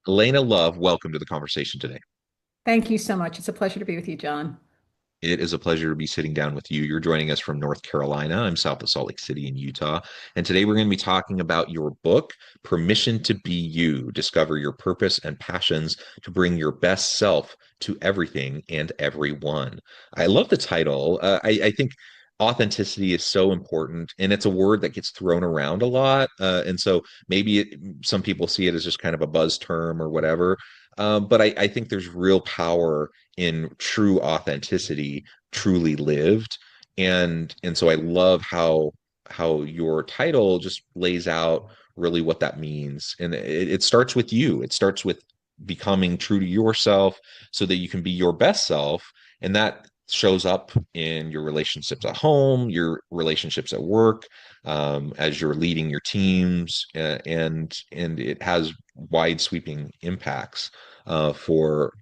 Alaina Love, welcome to the conversation today. Thank you so much. It's a pleasure to be with you, John. It is a pleasure to be sitting down with you. You're joining us from North Carolina. I'm south of Salt Lake City in Utah. And today we're going to be talking about your book, Permission to Be You: Discover Your Purpose and Passions to Bring Your Best Self to Everything and Everyone. I love the title. I think authenticity is so important, and it's a word that gets thrown around a lot. And so maybe some people see it as just kind of a buzz term or whatever. But I think there's real power in true authenticity, truly lived. And so I love how your title just lays out really what that means. And it starts with you. It starts with becoming true to yourself so that you can be your best self. And that shows up in your relationships at home, your relationships at work, as you're leading your teams, and it has wide sweeping impacts for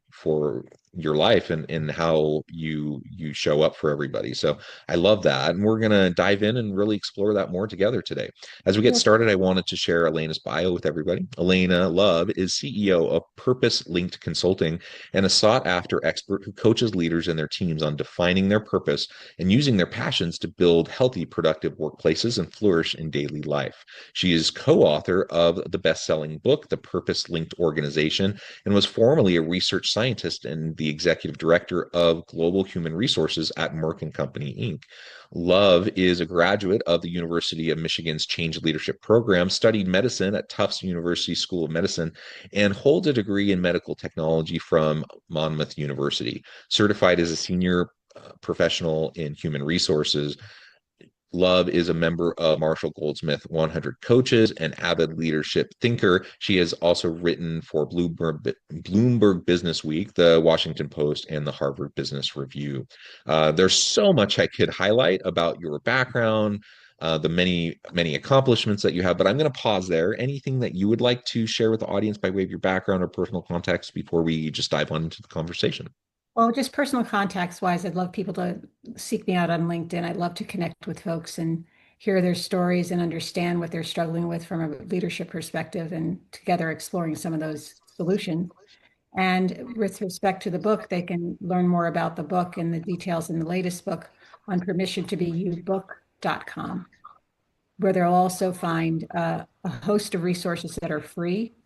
your life and how you show up for everybody. So I love that. And we're gonna dive in and really explore that more together today. As we get Well, started, I wanted to share Elena's bio with everybody. Alaina Love is CEO of Purpose Linked Consulting and a sought after expert who coaches leaders and their teams on defining their purpose and using their passions to build healthy, productive workplaces and flourish in daily life. She is co-author of the best-selling book, The Purpose Linked Organization, and was formerly a research scientist and the executive director of global human resources at Merck Company Inc. Love is a graduate of the University of Michigan's Change Leadership Program, studied medicine at Tufts University School of Medicine, and holds a degree in medical technology from Monmouth University. Certified as a senior professional in human resources, Love is a member of Marshall Goldsmith 100 Coaches and avid leadership thinker. She has also written for Bloomberg Business Week, the Washington Post, and the Harvard Business Review. There's so much I could highlight about your background, the many accomplishments that you have, but I'm going to pause there. Anything that you would like to share with the audience by way of your background or personal context before we just dive on into the conversation? well, just personal contacts wise, I'd love people to seek me out on LinkedIn. I'd love to connect with folks and hear their stories and understand what they're struggling with from a leadership perspective and together exploring some of those solutions. And with respect to the book, they can learn more about the book and the details in the latest book on permissiontobeyourbook.com, where they'll also find a host of resources that are free,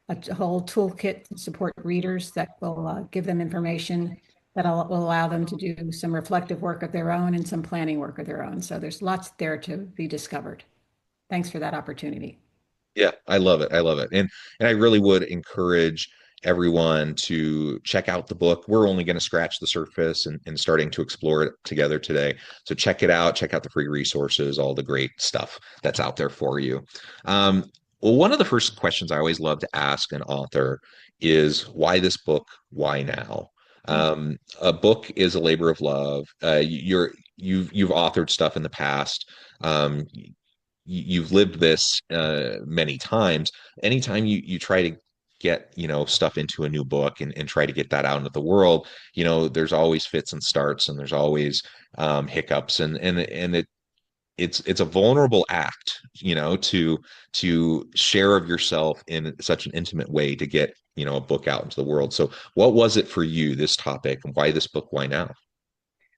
a whole toolkit to support readers that will give them information that will allow them to do some reflective work of their own and some planning work of their own. So there's lots there to be discovered. Thanks for that opportunity. Yeah, I love it. I love it. And I really would encourage everyone to check out the book. We're only going to scratch the surface and starting to explore it together today. So check it out, check out the free resources, all the great stuff that's out there for you. Well, one of the first questions I always love to ask an author is why this book? Why now? A book is a labor of love. You've authored stuff in the past. You've lived this many times. Anytime you try to get stuff into a new book and try to get that out into the world, there's always fits and starts, and there's always hiccups, and it's a vulnerable act, to share of yourself in such an intimate way to get a book out into the world. So what was it for you, this topic, and why this book? Why now?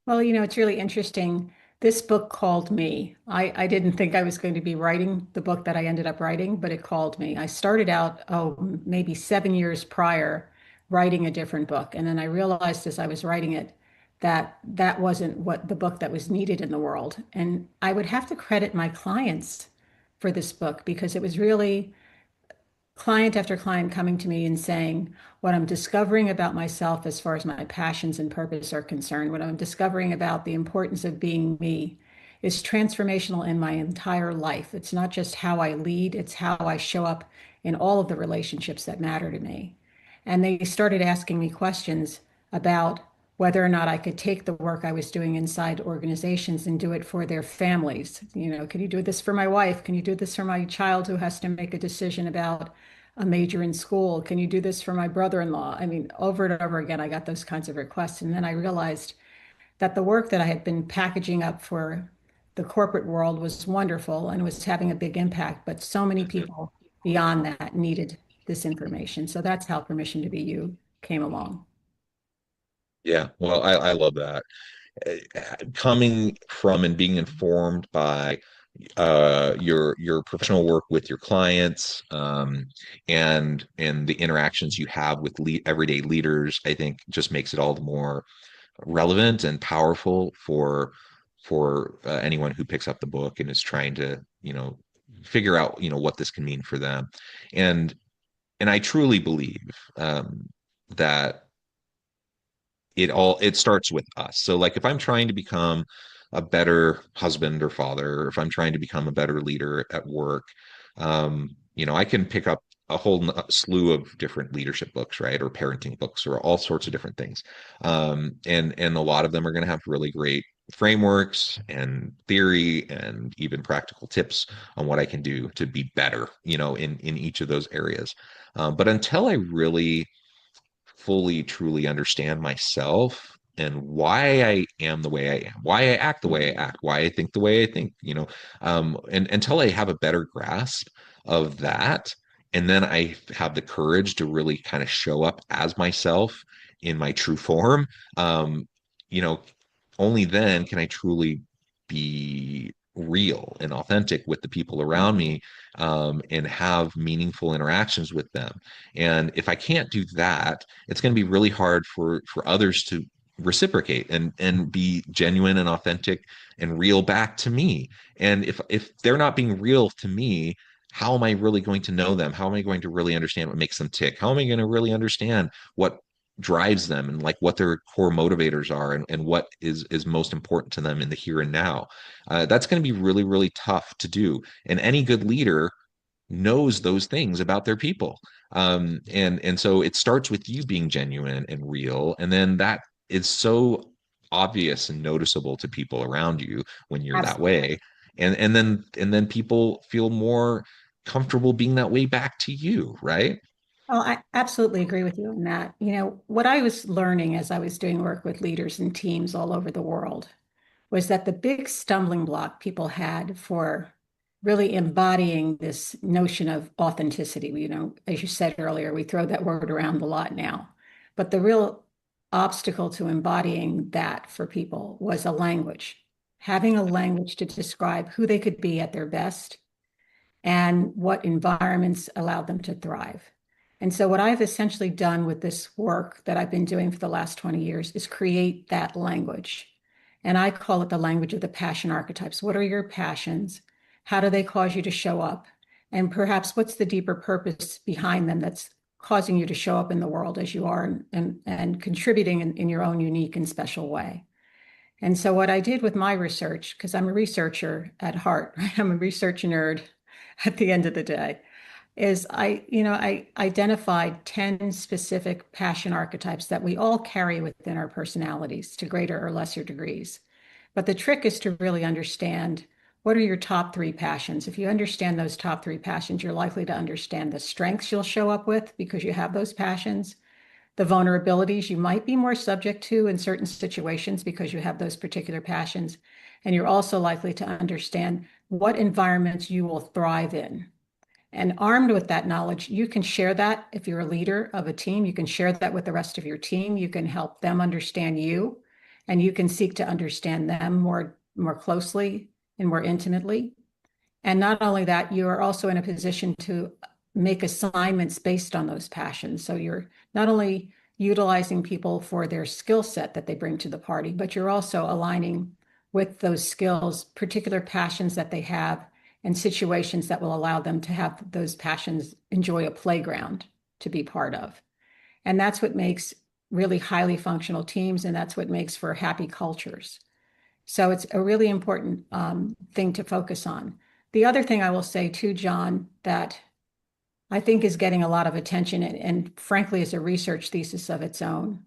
Well, it's really interesting. This book called me. I didn't think I was going to be writing the book that I ended up writing, but it called me. I started out, maybe 7 years prior, writing a different book. And then I realized as I was writing it that that wasn't what the book that was needed in the world. And I would have to credit my clients for this book because it was really client after client coming to me and saying what I'm discovering about myself as far as my passions and purpose are concerned, what I'm discovering about the importance of being me is transformational in my entire life. It's not just how I lead, it's how I show up in all of the relationships that matter to me. And they started asking me questions about whether or not I could take the work I was doing inside organizations and do it for their families. Can you do this for my wife? Can you do this for my child who has to make a decision about a major in school? Can you do this for my brother-in-law? I mean, over and over again, I got those kinds of requests. And then I realized that the work that I had been packaging up for the corporate world was wonderful and was having a big impact, but so many people beyond that needed this information. So that's how Permission to Be You came along. Yeah, well, I love that. Coming from and being informed by your professional work with your clients, and the interactions you have with everyday leaders, I think just makes it all the more relevant and powerful for anyone who picks up the book and is trying to, figure out, what this can mean for them. And and I truly believe that it starts with us. So like if I'm trying to become a better husband or father, or if I'm trying to become a better leader at work, I can pick up a whole slew of different leadership books, right? Or parenting books, or all sorts of different things. And a lot of them are going to have really great frameworks and theory and even practical tips on what I can do to be better, in each of those areas. But until I really fully truly understand myself and why I am the way I am, why I act the way I act, why I think the way I think, and until I have a better grasp of that, and then I have the courage to really kind of show up as myself in my true form, you know, only then can I truly be real and authentic with the people around me, and have meaningful interactions with them. And if I can't do that, it's going to be really hard for others to reciprocate and be genuine and authentic and real back to me. And if they're not being real to me, how am I really going to know them? How am I going to really understand what makes them tick? How am I going to really understand what drives them, and like what their core motivators are, and what is most important to them in the here and now? That's going to be really, really tough to do. And any good leader knows those things about their people. And so it starts with you being genuine and real, and then that is so obvious and noticeable to people around you when you're that Absolutely. way. And then people feel more comfortable being that way back to you, right? Well, I absolutely agree with you on that. What I was learning as I was doing work with leaders and teams all over the world was that the big stumbling block people had for really embodying this notion of authenticity. As you said earlier, we throw that word around a lot now, but the real obstacle to embodying that for people was a language, having a language to describe who they could be at their best and what environments allowed them to thrive. And so, what I've essentially done with this work that I've been doing for the last 20 years is create that language. And I call it the language of the passion archetypes. What are your passions? How do they cause you to show up? And perhaps what's the deeper purpose behind them that's causing you to show up in the world as you are, and contributing in your own unique and special way? And so, what I did with my research, because I'm a researcher at heart, right? I'm a research nerd at the end of the day, is I identified 10 specific passion archetypes that we all carry within our personalities to greater or lesser degrees. But the trick is to really understand what are your top three passions. If you understand those top three passions, you're likely to understand the strengths you'll show up with because you have those passions, the vulnerabilities you might be more subject to in certain situations because you have those particular passions. And you're also likely to understand what environments you will thrive in. And armed with that knowledge, you can share that. If you're a leader of a team, you can share that with the rest of your team. You can help them understand you, and you can seek to understand them more closely and more intimately. And not only that, you are also in a position to make assignments based on those passions. So you're not only utilizing people for their skill set that they bring to the party, but you're also aligning with those skills, particular passions that they have, and situations that will allow them to have those passions enjoy a playground to be part of. And that's what makes really highly functional teams, and that's what makes for happy cultures. So it's a really important thing to focus on. The other thing I will say too, John, that I think is getting a lot of attention, and frankly is a research thesis of its own,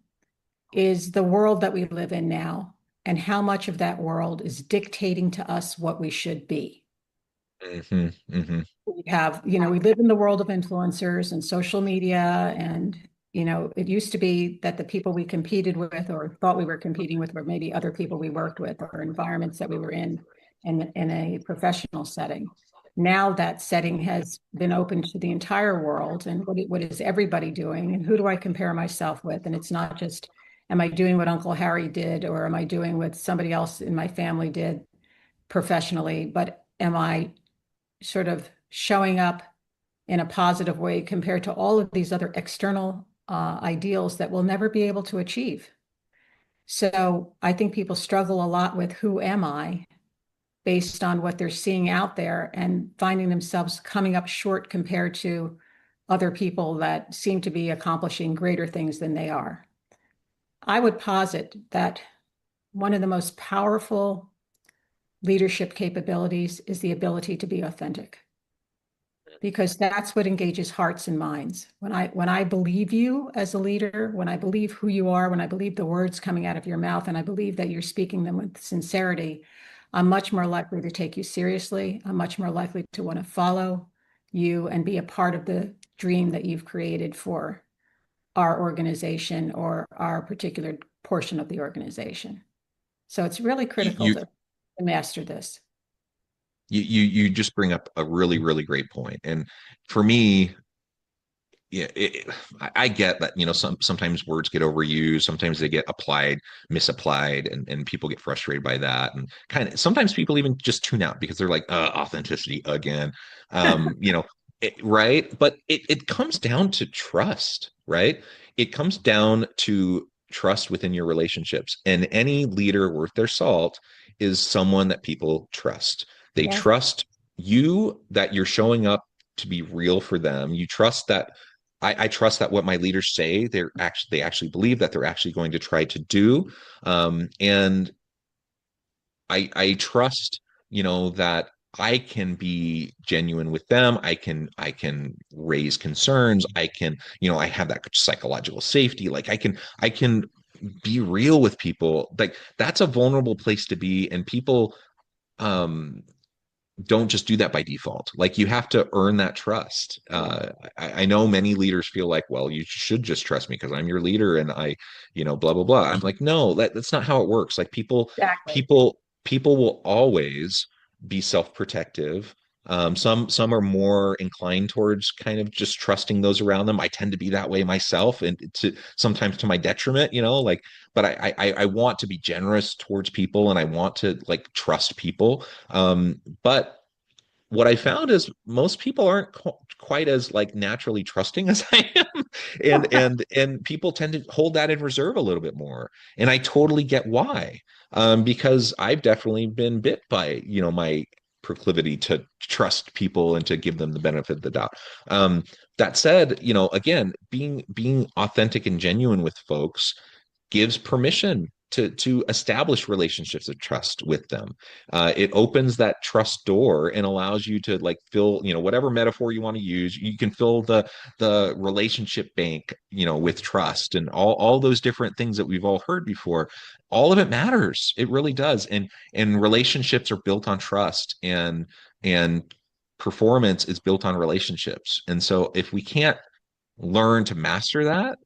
is the world that we live in now and how much of that world is dictating to us what we should be. Hmm. Hmm. We live in the world of influencers and social media. And, it used to be that the people we competed with or thought we were competing with were maybe other people we worked with or environments that we were in a professional setting. now that setting has been open to the entire world, and what is everybody doing, and who do I compare myself with? And it's not just, am I doing what Uncle Harry did, or am I doing what somebody else in my family did professionally, but am I sort of showing up in a positive way compared to all of these other external ideals that we'll never be able to achieve? So I think people struggle a lot with who am I based on what they're seeing out there and finding themselves coming up short compared to other people that seem to be accomplishing greater things than they are. I would posit that one of the most powerful leadership capabilities is the ability to be authentic, because that's what engages hearts and minds. When I believe you as a leader, when I believe who you are, when I believe the words coming out of your mouth, and I believe that you're speaking them with sincerity, I'm much more likely to take you seriously. I'm much more likely to want to follow you and be a part of the dream that you've created for our organization or our particular portion of the organization. So it's really You critical you to master this. you just bring up a really great point. And for me, yeah, I get that, sometimes words get overused, sometimes they get misapplied, and people get frustrated by that. And kind of sometimes people even just tune out because they're like, authenticity again. Right? But it comes down to trust, right? It comes down to trust within your relationships. And any leader worth their salt is someone that people trust. They Yes. trust you, that you're showing up to be real for them. You trust that I trust that what my leaders say, they actually believe that they're actually going to try to do. And I trust, that I can be genuine with them. I can raise concerns. I have that psychological safety. Like I can be real with people. Like that's a vulnerable place to be. And people um don't just do that by default. Like you have to earn that trust. I know many leaders feel like, well, you should just trust me because I'm your leader and blah blah blah. I'm like, no, that's not how it works. Like Exactly. people will always be self-protective. Some are more inclined towards kind of just trusting those around them. I tend to be that way myself, and to sometimes to my detriment, like. But I want to be generous towards people, and I want to like trust people. But what I found is most people aren't quite as like naturally trusting as I am, and people tend to hold that in reserve a little bit more, and I totally get why. Because I've definitely been bit by my proclivity to trust people and to give them the benefit of the doubt. That said, again, being authentic and genuine with folks gives permission to establish relationships of trust with them. It opens that trust door and allows you to like fill, whatever metaphor you want to use. You can fill the relationship bank, with trust and all those different things that we've all heard before. All of it matters. It really does. And relationships are built on trust, and performance is built on relationships. And so if we can't learn to master that,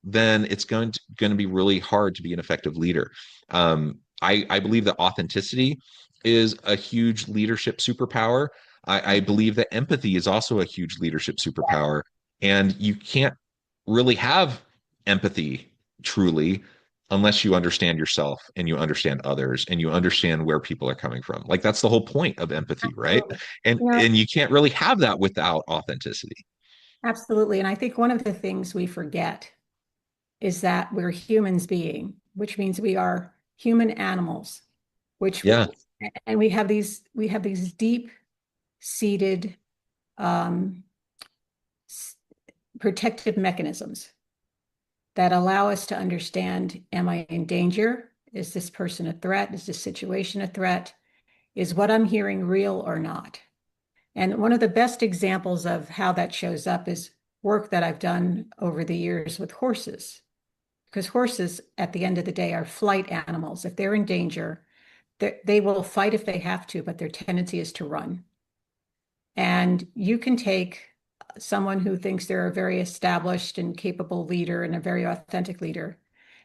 then it's going to be really hard to be an effective leader. I believe that authenticity is a huge leadership superpower. I believe that empathy is also a huge leadership superpower. And you can't really have empathy truly unless you understand yourself and you understand others and you understand where people are coming from. Like that's the whole point of empathy, right? Absolutely. And You know, and you can't really have that without authenticity. absolutely. And I think one of the things we forget is that we're humans being, which means we are human animals, which Yeah. and we have these deep seated um, protective mechanisms that allow us to understand, am I in danger? Is this person a threat? Is this situation a threat? Is what I'm hearing real or not? And one of the best examples of how that shows up is work that I've done over the years with horses. Because horses, at the end of the day, are flight animals. If they're in danger, they will fight if they have to, but their tendency is to run. And you can take someone who thinks they're a very established and capable leader and a very authentic leader,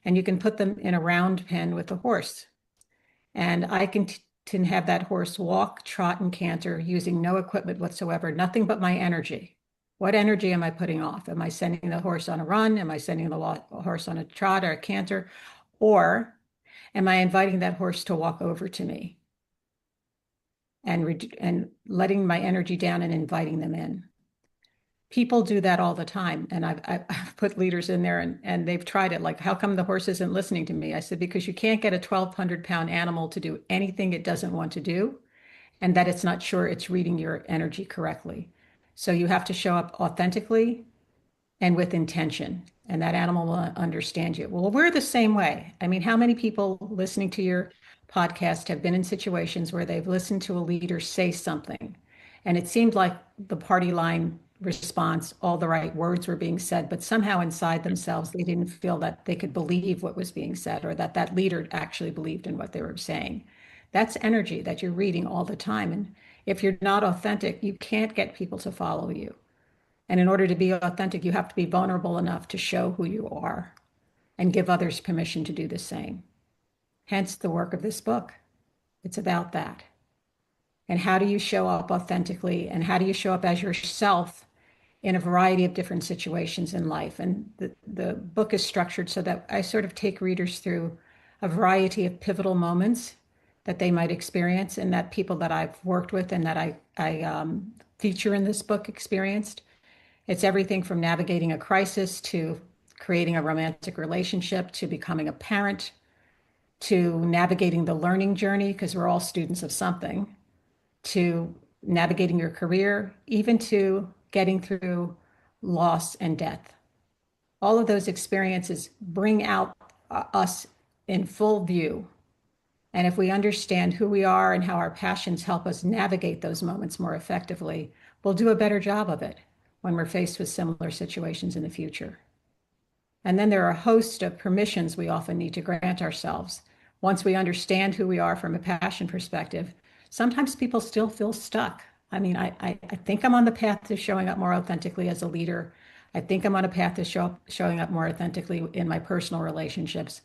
and you can put them in a round pen with a horse. And I can to have that horse walk, trot, and canter using no equipment whatsoever, nothing but my energy. What energy am I putting off? Am I sending the horse on a run? Am I sending the horse on a trot or a canter? Or am I inviting that horse to walk over to me and letting my energy down and inviting them in? People do that all the time. And I've put leaders in there and they've tried it. Like, how come the horse isn't listening to me? I said, because you can't get a 1,200-pound animal to do anything it doesn't want to do, and that it's not sure it's reading your energy correctly. So you have to show up authentically and with intention, and that animal will understand you. Well, we're the same way. I mean, how many people listening to your podcast have been in situations where they've listened to a leader say something, and it seemed like the party line response, all the right words were being said, but somehow inside themselves, they didn't feel that they could believe what was being said or that that leader actually believed in what they were saying. That's energy that you're reading all the time. And if you're not authentic, you can't get people to follow you. And in order to be authentic, you have to be vulnerable enough to show who you are and give others permission to do the same. Hence the work of this book. It's about that. And how do you show up authentically? And how do you show up as yourself in a variety of different situations in life? And the book is structured so that I sort of take readers through a variety of pivotal moments that they might experience and that people that I've worked with and that I feature in this book experienced. It's everything from navigating a crisis to creating a romantic relationship to becoming a parent to navigating the learning journey, because we're all students of something, to navigating your career, even to getting through loss and death. All of those experiences bring out us in full view. And if we understand who we are and how our passions help us navigate those moments more effectively, we'll do a better job of it when we're faced with similar situations in the future. And then there are a host of permissions we often need to grant ourselves. Once we understand who we are from a passion perspective, sometimes people still feel stuck. I mean, I think I'm on the path to showing up more authentically as a leader. I think I'm on a path to showing up more authentically in my personal relationships.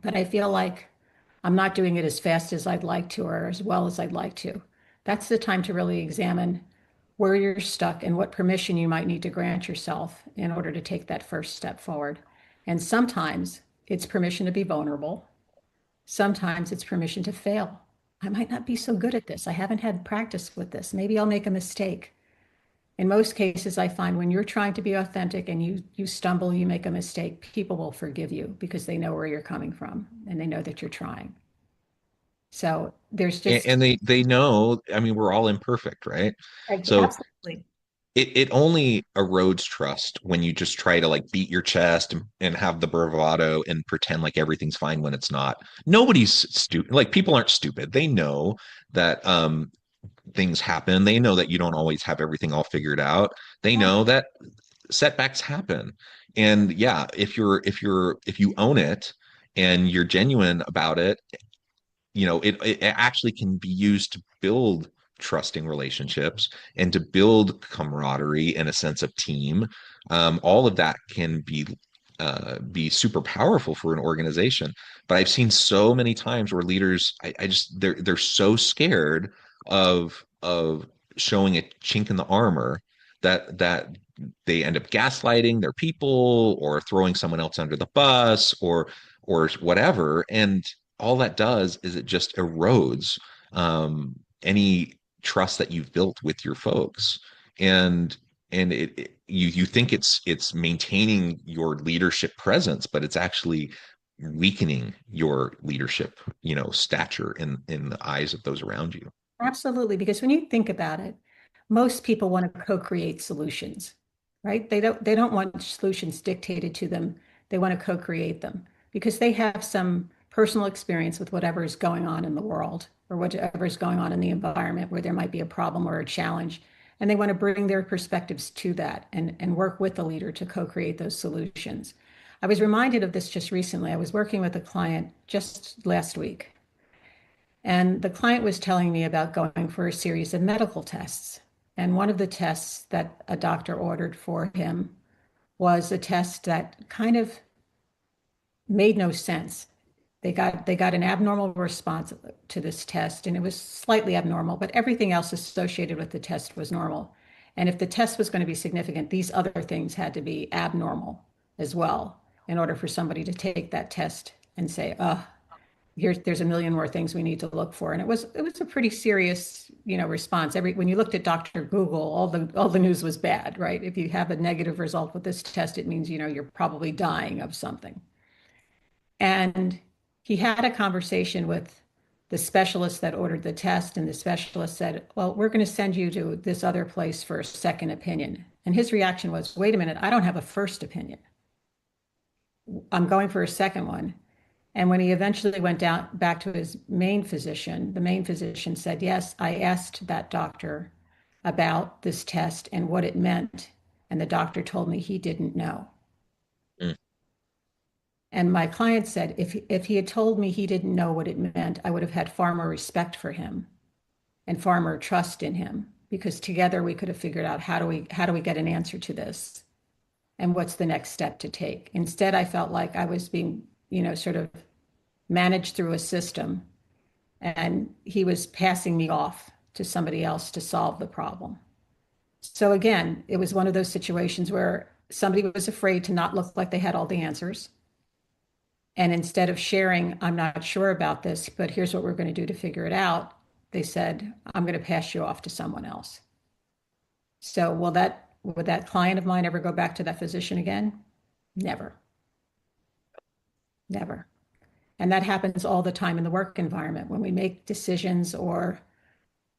But I feel like I'm not doing it as fast as I'd like to or as well as I'd like to. That's the time to really examine where you're stuck and what permission you might need to grant yourself in order to take that first step forward. And sometimes it's permission to be vulnerable. Sometimes it's permission to fail. I might not be so good at this. I haven't had practice with this. Maybe I'll make a mistake. In most cases, I find when you're trying to be authentic and you stumble, you make a mistake, people will forgive you because they know where you're coming from and they know that you're trying. So there's just And they know, I mean, we're all imperfect, right? So absolutely. it only erodes trust when you just try to like beat your chest and have the bravado and pretend like everything's fine when it's not. Nobody's stupid. Like people aren't stupid. They know that things happen. They know that you don't always have everything all figured out. They Yeah, know that setbacks happen. And yeah, if you own it and you're genuine about it, you know, it actually can be used to build trusting relationships and to build camaraderie and a sense of team. All of that can be super powerful for an organization. But I've seen so many times where leaders, I just they're so scared of showing a chink in the armor that they end up gaslighting their people or throwing someone else under the bus or whatever. And all that does is it just erodes any trust that you've built with your folks. And you think it's maintaining your leadership presence, but it's actually weakening your leadership, you know, stature in the eyes of those around you. absolutely. Because when you think about it, most people want to co-create solutions, right? They don't want solutions dictated to them. They want to co-create them because they have some personal experience with whatever is going on in the world or whatever is going on in the environment where there might be a problem or a challenge. And they want to bring their perspectives to that and work with the leader to co-create those solutions. I was reminded of this just recently. I was working with a client just last week, and the client was telling me about going for a series of medical tests. And one of the tests that a doctor ordered for him was a test that kind of made no sense. They got an abnormal response to this test, and it was slightly abnormal, but everything else associated with the test was normal. And if the test was going to be significant, these other things had to be abnormal as well in order for somebody to take that test and say, "Oh, there's a million more things we need to look for." And it was a pretty serious, response. When you looked at Dr. Google, all the news was bad, right? If you have a negative result with this test, it means, you're probably dying of something. And he had a conversation with the specialist that ordered the test, and the specialist said, "Well, we're going to send you to this other place for a second opinion." And his reaction was, "Wait a minute, I don't have a first opinion. I'm going for a second one." And when he eventually went down back to his main physician, the main physician said, "Yes, I asked that doctor about this test and what it meant. And the doctor told me he didn't know." Mm. And my client said, if he had told me he didn't know what it meant, I would have had far more respect for him and far more trust in him, because together we could have figured out how do we get an answer to this and what's the next step to take. Instead, I felt like I was being, sort of managed through a system, and he was passing me off to somebody else to solve the problem. So again, it was one of those situations where somebody was afraid to not look like they had all the answers. And instead of sharing, "I'm not sure about this, but here's what we're going to do to figure it out," they said, "I'm going to pass you off to someone else." So would that client of mine ever go back to that physician again? Never. Never. And that happens all the time in the work environment when we make decisions or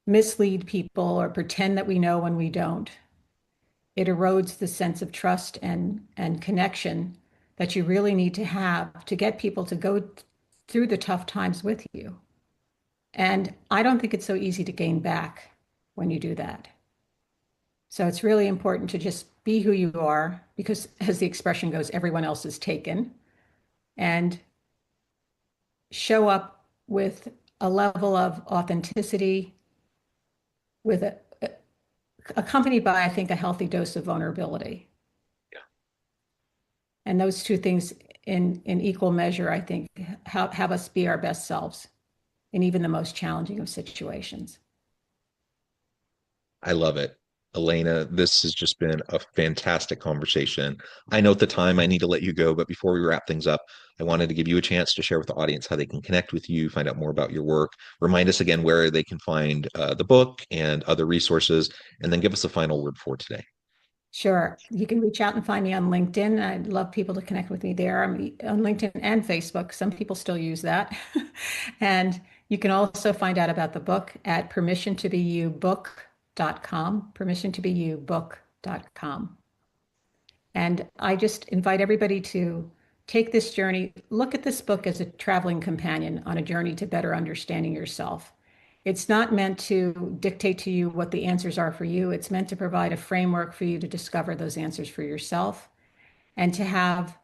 mislead people or pretend that we know when we don't. It erodes the sense of trust and connection that you really need to have to get people to go through the tough times with you. And I don't think it's so easy to gain back when you do that. So it's really important to just be who you are, because as the expression goes, everyone else is taken, and show up with a level of authenticity, with accompanied by, I think, a healthy dose of vulnerability. Yeah. And those two things in equal measure, I think, have us be our best selves in even the most challenging of situations. I love it. Alaina, this has just been a fantastic conversation. I know at the time I need to let you go, but before we wrap things up, I wanted to give you a chance to share with the audience how they can connect with you, find out more about your work, remind us again where they can find the book and other resources, and then give us a final word for today. Sure. You can reach out and find me on LinkedIn. I'd love people to connect with me there. I'm on LinkedIn and Facebook. Some people still use that. And you can also find out about the book at permissiontobeYouBook.com, permissiontobeYouBook.com. And I just invite everybody to take this journey. Look at this book as a traveling companion on a journey to better understanding yourself. It's not meant to dictate to you what the answers are for you. It's meant to provide a framework for you to discover those answers for yourself and to have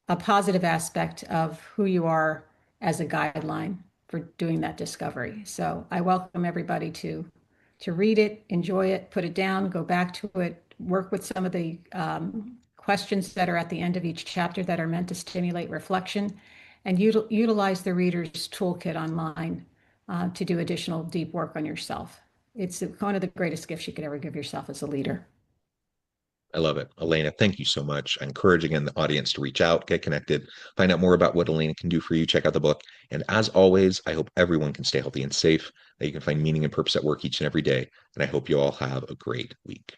a positive aspect of who you are as a guideline for doing that discovery. So I welcome everybody to read it, enjoy it, put it down, go back to it, work with some of the questions that are at the end of each chapter that are meant to stimulate reflection, and utilize the reader's toolkit online to do additional deep work on yourself. It's one of the greatest gifts you could ever give yourself as a leader. I love it. Alaina, thank you so much. I encourage again the audience to reach out, get connected, find out more about what Alaina can do for you. Check out the book. And as always, I hope everyone can stay healthy and safe, that you can find meaning and purpose at work each and every day. And I hope you all have a great week.